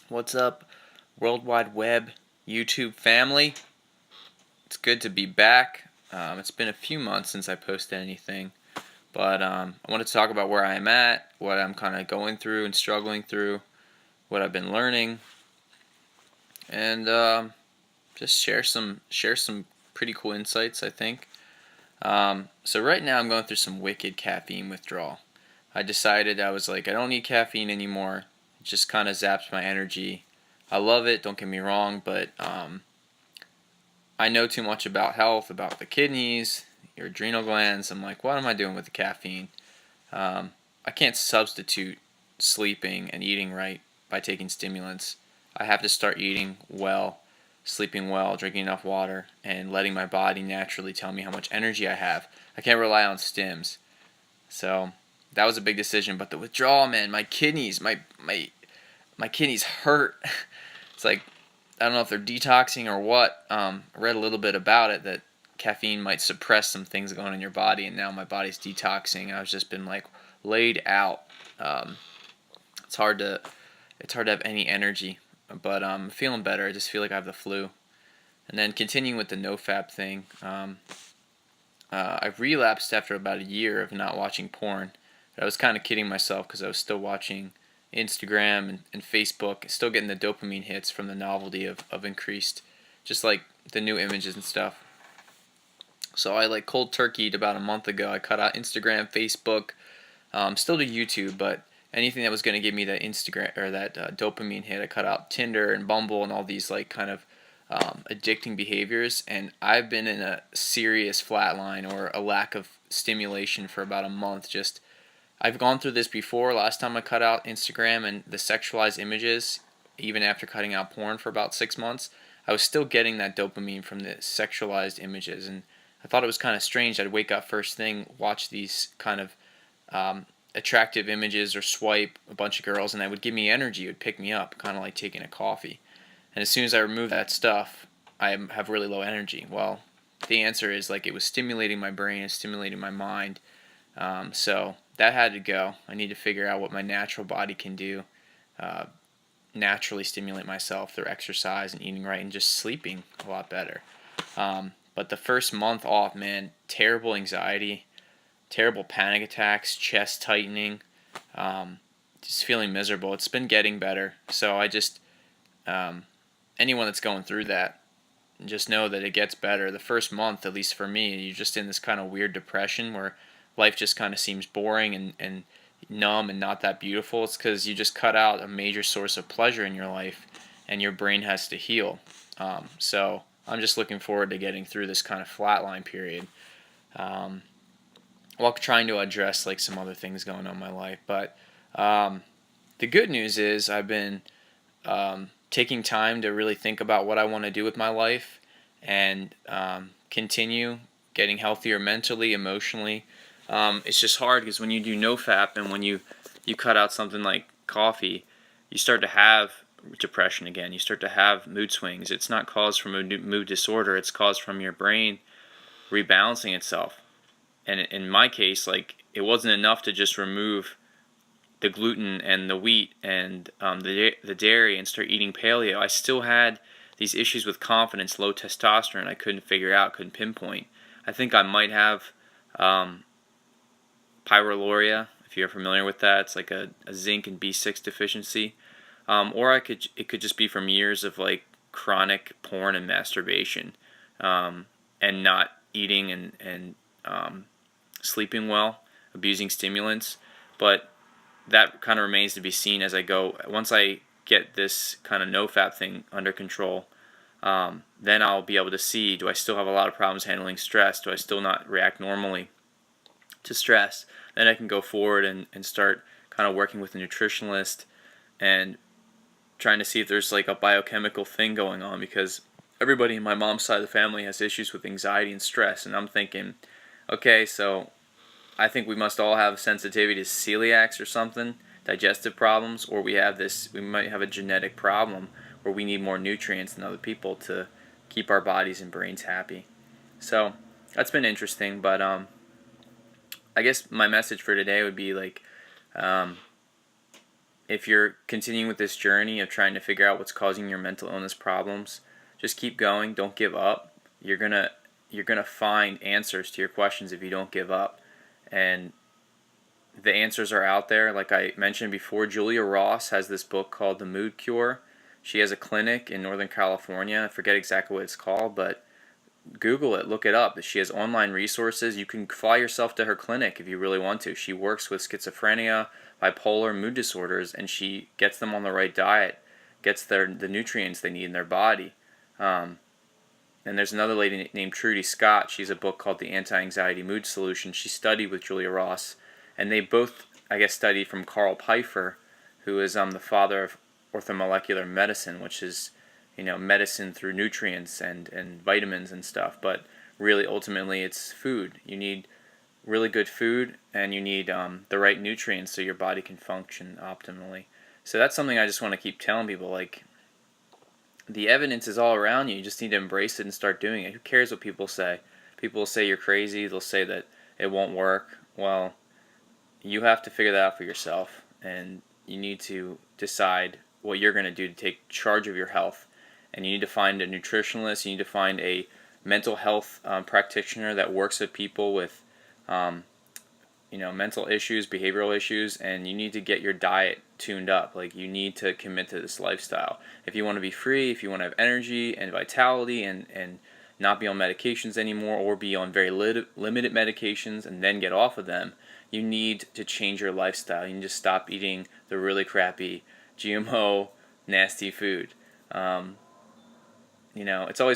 What's up, World Wide Web YouTube family? It's good to be back. It's been a few months since I posted anything, but I wanted to talk about where I am at, what I'm kind of going through and struggling through, what I've been learning, and just share some pretty cool insights, I think. So right now I'm going through some wicked caffeine withdrawal. I decided I was like, I don't need caffeine anymore. It just kind of zaps my energy. I love it, don't get me wrong, but I know too much about health, about the kidneys, your adrenal glands. I'm like, what am I doing with the caffeine? I can't substitute sleeping and eating right by taking stimulants. I have to start eating well, sleeping well, drinking enough water, and letting my body naturally tell me how much energy I have. I can't rely on stims. So that was a big decision. But the withdrawal, man, my kidneys, my kidneys hurt. It's like, I don't know if they're detoxing or what. I read a little bit about it, that caffeine might suppress some things going on in your body, and now my body's detoxing. I've just been like laid out. Um, it's hard to have any energy, but I'm feeling better. I just feel like I have the flu. And then continuing with the nofap thing, I relapsed after about a year of not watching porn. I was kind of kidding myself because I was still watching Instagram and Facebook, still getting the dopamine hits from the novelty of increased, just like the new images and stuff. So I like cold turkeyed about a month ago. I cut out Instagram, Facebook, still do YouTube, but anything that was going to give me that Instagram or that dopamine hit, I cut out Tinder and Bumble and all these like kind of addicting behaviors. And I've been in a serious flatline or a lack of stimulation for about a month. Just I've gone through this before. Last time I cut out Instagram and the sexualized images, even after cutting out porn for about 6 months, I was still getting that dopamine from the sexualized images, and I thought it was kind of strange. I'd wake up first thing, watch these kind of attractive images or swipe a bunch of girls, and that would give me energy. It would pick me up, kind of like taking a coffee. And as soon as I remove that stuff, I have really low energy. Well, the answer is like it was stimulating my brain and stimulating my mind. So that had to go. I need to figure out what my natural body can do. Uh, Naturally stimulate myself through exercise and eating right and just sleeping a lot better. But the first month off, man, terrible anxiety, terrible panic attacks, chest tightening, just feeling miserable. It's been getting better. So I just, anyone that's going through that, just know that it gets better. The first month, at least for me, you're just in this kind of weird depression where life just kind of seems boring and numb and not that beautiful. It's because you just cut out a major source of pleasure in your life and your brain has to heal. So I'm just looking forward to getting through this kind of flatline period, while trying to address like some other things going on in my life. But the good news is I've been taking time to really think about what I want to do with my life and continue getting healthier mentally, emotionally. It's just hard because when you do nofap and when you cut out something like coffee, you start to have depression again. You start to have mood swings. It's not caused from a mood disorder. It's caused from your brain rebalancing itself. And in my case, like it wasn't enough to just remove the gluten and the wheat and the dairy and start eating paleo. I still had these issues with confidence, low testosterone. I couldn't figure out, couldn't pinpoint. I think I might have pyroluria, if you're familiar with that. It's like a zinc and B6 deficiency. Or it could just be from years of like chronic porn and masturbation, and not eating and sleeping well, abusing stimulants. But that kind of remains to be seen as I go. Once I get this kind of nofap thing under control, then I'll be able to see, do I still have a lot of problems handling stress? Do I still not react normally to stress? Then I can go forward and start kind of working with a nutritionalist and trying to see if there's like a biochemical thing going on, because everybody in my mom's side of the family has issues with anxiety and stress, and I'm thinking, okay, so I think we must all have sensitivity to celiacs or something, digestive problems, or we might have a genetic problem where we need more nutrients than other people to keep our bodies and brains happy. So that's been interesting, but I guess my message for today would be like, if you're continuing with this journey of trying to figure out what's causing your mental illness problems, just keep going. Don't give up. You're gonna find answers to your questions if you don't give up, and the answers are out there. Like I mentioned before, Julia Ross has this book called The Mood Cure. She has a clinic in Northern California. I forget exactly what it's called, but Google it, look it up. She has online resources. You can fly yourself to her clinic if you really want to. She works with schizophrenia, bipolar, mood disorders, and she gets them on the right diet, gets the nutrients they need in their body. Um, and there's another lady named Trudy Scott. She's a book called The Anti-Anxiety Mood Solution. She studied with Julia Ross, and they both, I guess, studied from Carl Pfeiffer, who is the father of orthomolecular medicine, which is medicine through nutrients and vitamins and stuff. But really, ultimately, it's food. You need really good food, and you need the right nutrients so your body can function optimally. So that's something I just want to keep telling people. Like, the evidence is all around you. You just need to embrace it and start doing it. Who cares what people say? People will say you're crazy. They'll say that it won't work. Well, you have to figure that out for yourself, and you need to decide what you're going to do to take charge of your health. And you need to find a nutritionalist. You need to find a mental health practitioner that works with people with um, mental issues, behavioral issues, and you need to get your diet tuned up. Like, you need to commit to this lifestyle. If you want to be free, if you want to have energy and vitality and not be on medications anymore, or be on very limited medications and then get off of them, you need to change your lifestyle. You need to stop eating the really crappy GMO nasty food. It's always